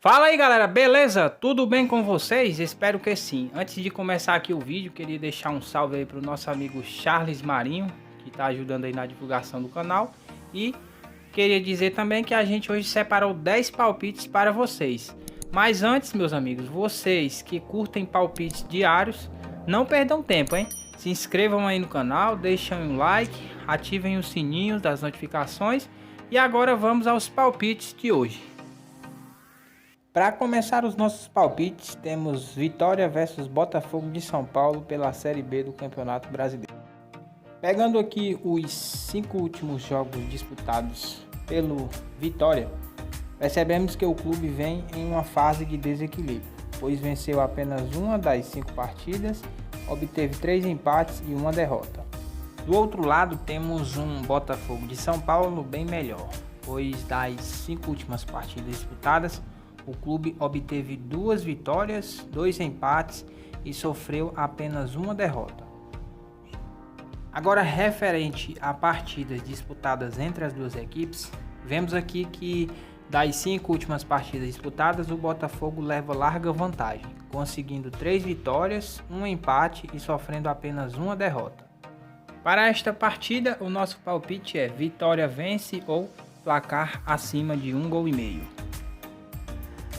Fala aí galera, beleza? Tudo bem com vocês? Espero que sim. Antes de começar aqui o vídeo, queria deixar um salve aí para o nosso amigo Charles Marinho, que está ajudando aí na divulgação do canal. E queria dizer também que a gente hoje separou 10 palpites para vocês. Mas antes, meus amigos, vocês que curtem palpites diários, não perdam tempo, hein? Se inscrevam aí no canal, deixem um like, ativem os sininhos das notificações. E agora vamos aos palpites de hoje. Para começar os nossos palpites, temos Vitória versus Botafogo de São Paulo pela Série B do Campeonato Brasileiro. Pegando aqui os 5 últimos jogos disputados pelo Vitória, percebemos que o clube vem em uma fase de desequilíbrio, pois venceu apenas uma das 5 partidas, obteve 3 empates e uma derrota. Do outro lado, temos um Botafogo de São Paulo bem melhor, pois das 5 últimas partidas disputadas, o clube obteve 2 vitórias, 2 empates e sofreu apenas uma derrota. Agora, referente a partidas disputadas entre as duas equipes, vemos aqui que das 5 últimas partidas disputadas, o Botafogo leva larga vantagem, conseguindo 3 vitórias, 1 empate e sofrendo apenas uma derrota. Para esta partida, o nosso palpite é Vitória vence ou placar acima de 1,5 gols.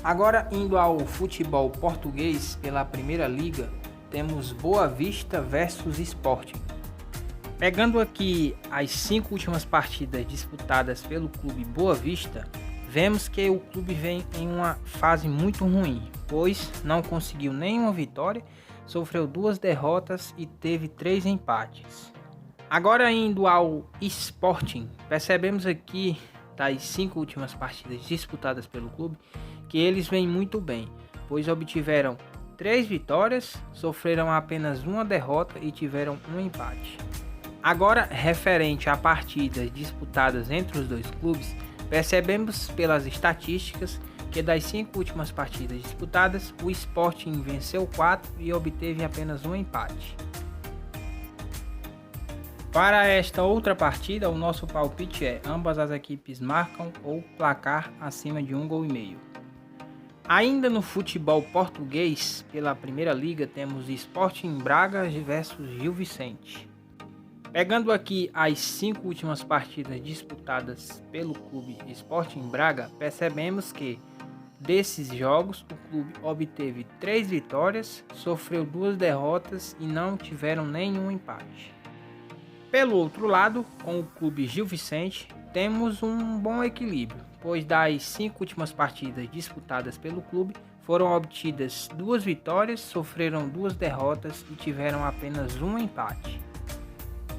Agora, indo ao futebol português pela Primeira Liga, temos Boa Vista versus Sporting. Pegando aqui as 5 últimas partidas disputadas pelo clube Boa Vista, vemos que o clube vem em uma fase muito ruim, pois não conseguiu nenhuma vitória, sofreu 2 derrotas e teve 3 empates. Agora, indo ao Sporting, percebemos aqui das 5 últimas partidas disputadas pelo clube que eles vêm muito bem, pois obtiveram 3 vitórias, sofreram apenas uma derrota e tiveram um empate. Agora, referente a partidas disputadas entre os dois clubes, percebemos pelas estatísticas que das 5 últimas partidas disputadas, o Sporting venceu 4 e obteve apenas um empate. Para esta outra partida, o nosso palpite é ambas as equipes marcam ou placar acima de 1,5 gols. Ainda no futebol português, pela Primeira Liga, temos Sporting Braga versus Gil Vicente. Pegando aqui as 5 últimas partidas disputadas pelo clube Sporting Braga, percebemos que desses jogos o clube obteve 3 vitórias, sofreu 2 derrotas e não tiveram nenhum empate. Pelo outro lado, com o clube Gil Vicente, temos um bom equilíbrio, pois das 5 últimas partidas disputadas pelo clube foram obtidas 2 vitórias, sofreram 2 derrotas e tiveram apenas um empate.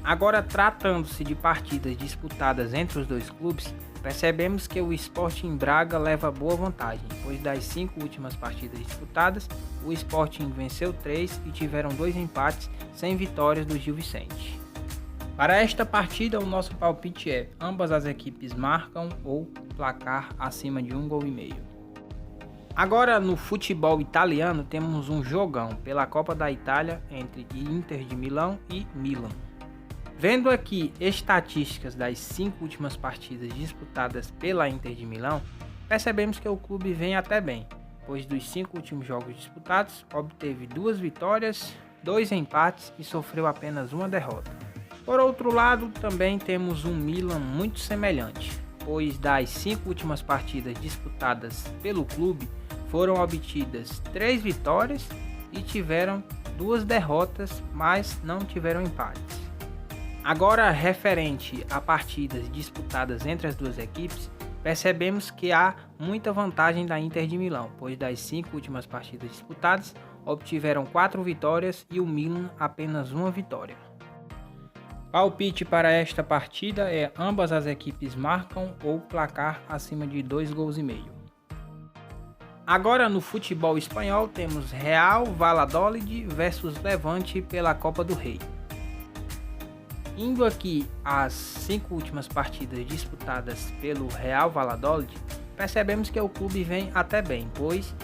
Agora, tratando-se de partidas disputadas entre os dois clubes, percebemos que o Sporting Braga leva boa vantagem, pois das 5 últimas partidas disputadas, o Sporting venceu 3 e tiveram 2 empates sem vitórias do Gil Vicente. Para esta partida, o nosso palpite é ambas as equipes marcam ou placar acima de 1,5 gols. Agora, no futebol italiano, temos um jogão pela Copa da Itália entre Inter de Milão e Milan. Vendo aqui estatísticas das 5 últimas partidas disputadas pela Inter de Milão, percebemos que o clube vem até bem, pois dos 5 últimos jogos disputados, obteve 2 vitórias, 2 empates e sofreu apenas uma derrota. Por outro lado, também temos um Milan muito semelhante, pois das 5 últimas partidas disputadas pelo clube foram obtidas 3 vitórias e tiveram 2 derrotas, mas não tiveram empates. Agora, referente a partidas disputadas entre as duas equipes, percebemos que há muita vantagem da Inter de Milão, pois das 5 últimas partidas disputadas obtiveram 4 vitórias e o Milan apenas uma vitória. Palpite para esta partida é ambas as equipes marcam ou placar acima de 2,5 gols. Agora, no futebol espanhol, temos Real Valladolid versus Levante pela Copa do Rei. Indo aqui às 5 últimas partidas disputadas pelo Real Valladolid, percebemos que o clube vem até bem, pois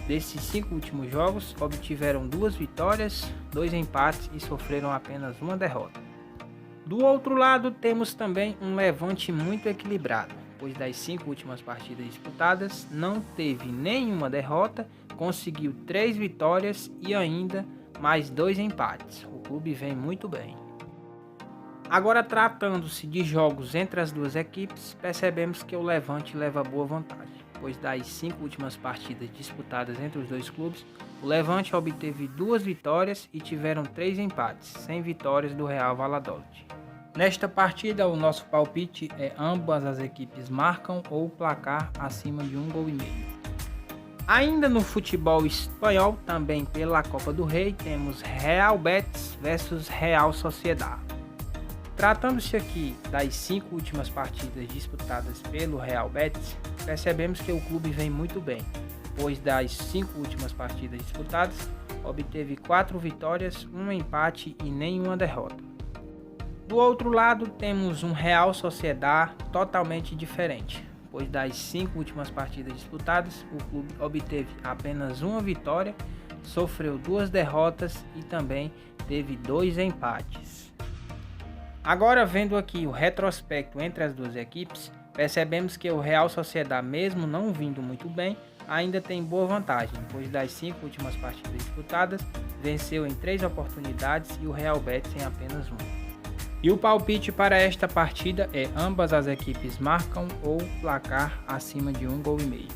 desses 5 últimos jogos obtiveram 2 vitórias, 2 empates e sofreram apenas uma derrota. Do outro lado, temos também um Levante muito equilibrado, pois das 5 últimas partidas disputadas não teve nenhuma derrota, conseguiu 3 vitórias e ainda mais 2 empates. O clube vem muito bem. Agora, tratando-se de jogos entre as duas equipes, percebemos que o Levante leva boa vantagem, pois das 5 últimas partidas disputadas entre os dois clubes, o Levante obteve 2 vitórias e tiveram 3 empates, sem vitórias do Real Valladolid. Nesta partida, o nosso palpite é ambas as equipes marcam ou placar acima de 1,5 gols. Ainda no futebol espanhol, também pela Copa do Rei, temos Real Betis versus Real Sociedad. Tratando-se aqui das 5 últimas partidas disputadas pelo Real Betis, percebemos que o clube vem muito bem, pois das 5 últimas partidas disputadas, obteve 4 vitórias, 1 empate e nenhuma derrota. Do outro lado, temos um Real Sociedad totalmente diferente, pois das 5 últimas partidas disputadas, o clube obteve apenas 1 vitória, sofreu 2 derrotas e também teve 2 empates. Agora, vendo aqui o retrospecto entre as duas equipes, percebemos que o Real Sociedad, mesmo não vindo muito bem, ainda tem boa vantagem, pois das 5 últimas partidas disputadas, venceu em 3 oportunidades e o Real Betis em apenas 1. E o palpite para esta partida é ambas as equipes marcam ou placar acima de 1,5 gols.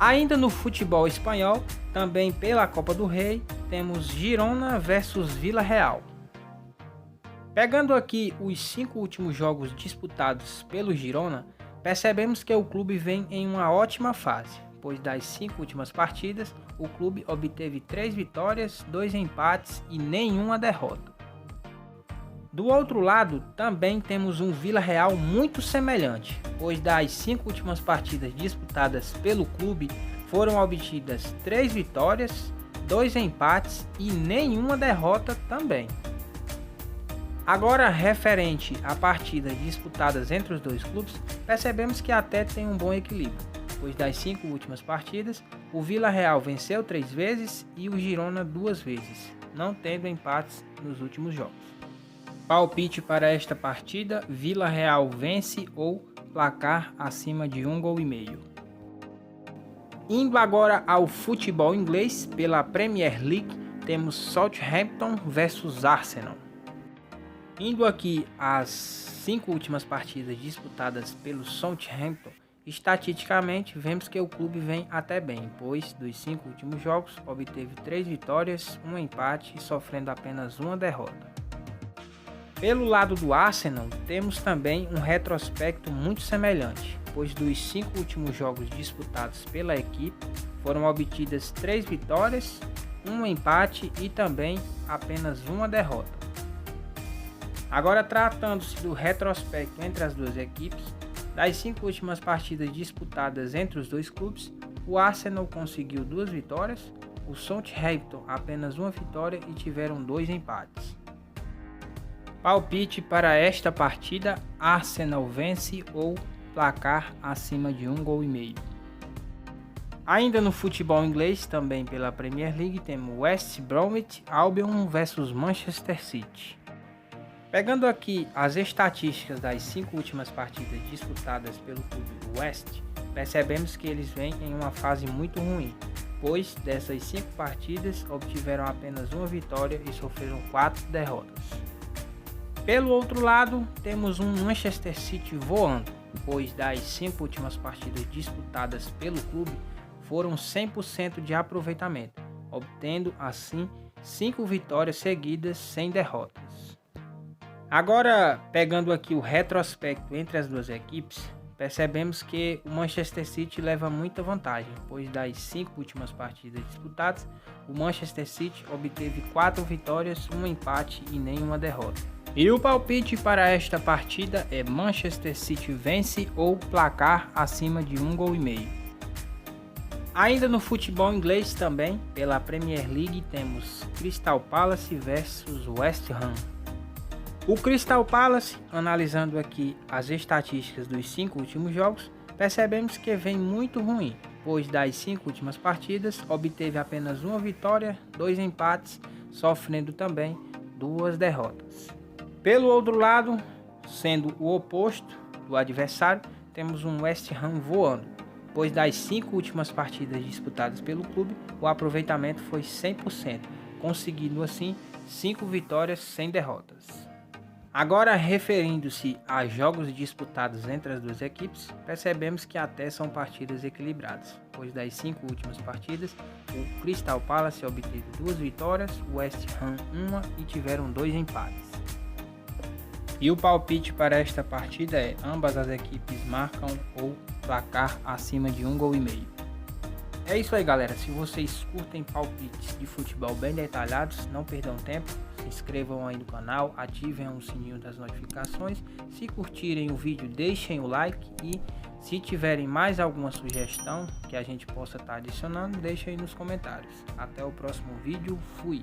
Ainda no futebol espanhol, também pela Copa do Rei, temos Girona versus Vila Real. Pegando aqui os 5 últimos jogos disputados pelo Girona, percebemos que o clube vem em uma ótima fase, pois das 5 últimas partidas, o clube obteve 3 vitórias, 2 empates e nenhuma derrota. Do outro lado, também temos um Vila Real muito semelhante, pois das 5 últimas partidas disputadas pelo clube, foram obtidas 3 vitórias, 2 empates e nenhuma derrota também. Agora, referente a partidas disputadas entre os dois clubes, percebemos que até tem um bom equilíbrio, pois das 5 últimas partidas, o Vila Real venceu 3 vezes e o Girona 2 vezes, não tendo empates nos últimos jogos. Palpite para esta partida: Vila Real vence ou placar acima de 1,5 gols. Indo agora ao futebol inglês, pela Premier League, temos Southampton versus Arsenal. Indo aqui às 5 últimas partidas disputadas pelo Southampton, estatisticamente vemos que o clube vem até bem, pois dos 5 últimos jogos obteve 3 vitórias, 1 empate e sofrendo apenas 1 derrota. Pelo lado do Arsenal, temos também um retrospecto muito semelhante, pois dos 5 últimos jogos disputados pela equipe, foram obtidas 3 vitórias, 1 empate e também apenas 1 derrota. Agora, tratando-se do retrospecto entre as duas equipes, das 5 últimas partidas disputadas entre os dois clubes, o Arsenal conseguiu 2 vitórias, o Southampton apenas 1 vitória e tiveram 2 empates. Palpite para esta partida: Arsenal vence ou placar acima de 1,5 gols. Ainda no futebol inglês, também pela Premier League, temos West Bromwich Albion versus Manchester City. Pegando aqui as estatísticas das 5 últimas partidas disputadas pelo clube do West, percebemos que eles vêm em uma fase muito ruim, pois dessas 5 partidas obtiveram apenas 1 vitória e sofreram 4 derrotas. Pelo outro lado, temos um Manchester City voando, pois das 5 últimas partidas disputadas pelo clube foram 100% de aproveitamento, obtendo assim 5 vitórias seguidas sem derrotas. Agora, pegando aqui o retrospecto entre as duas equipes, percebemos que o Manchester City leva muita vantagem, pois das 5 últimas partidas disputadas, o Manchester City obteve 4 vitórias, 1 empate e nenhuma derrota. E o palpite para esta partida é Manchester City vence ou placar acima de 1,5 gols. Ainda no futebol inglês também, pela Premier League, temos Crystal Palace versus West Ham. O Crystal Palace, analisando aqui as estatísticas dos 5 últimos jogos, percebemos que vem muito ruim, pois das 5 últimas partidas obteve apenas 1 vitória, 2 empates, sofrendo também 2 derrotas. Pelo outro lado, sendo o oposto, do adversário, temos um West Ham voando, pois das 5 últimas partidas disputadas pelo clube, o aproveitamento foi 100%, conseguindo assim 5 vitórias sem derrotas. Agora, referindo-se a jogos disputados entre as duas equipes, percebemos que até são partidas equilibradas, pois das 5 últimas partidas, o Crystal Palace obteve 2 vitórias, o West Ham 1 e tiveram 2 empates. E o palpite para esta partida é: ambas as equipes marcam ou placar acima de 1,5 gols. É isso aí, galera. Se vocês curtem palpites de futebol bem detalhados, não perdam tempo. Se inscrevam aí no canal, ativem o sininho das notificações. Se curtirem o vídeo, deixem o like e se tiverem mais alguma sugestão que a gente possa estar adicionando, deixem aí nos comentários. Até o próximo vídeo. Fui!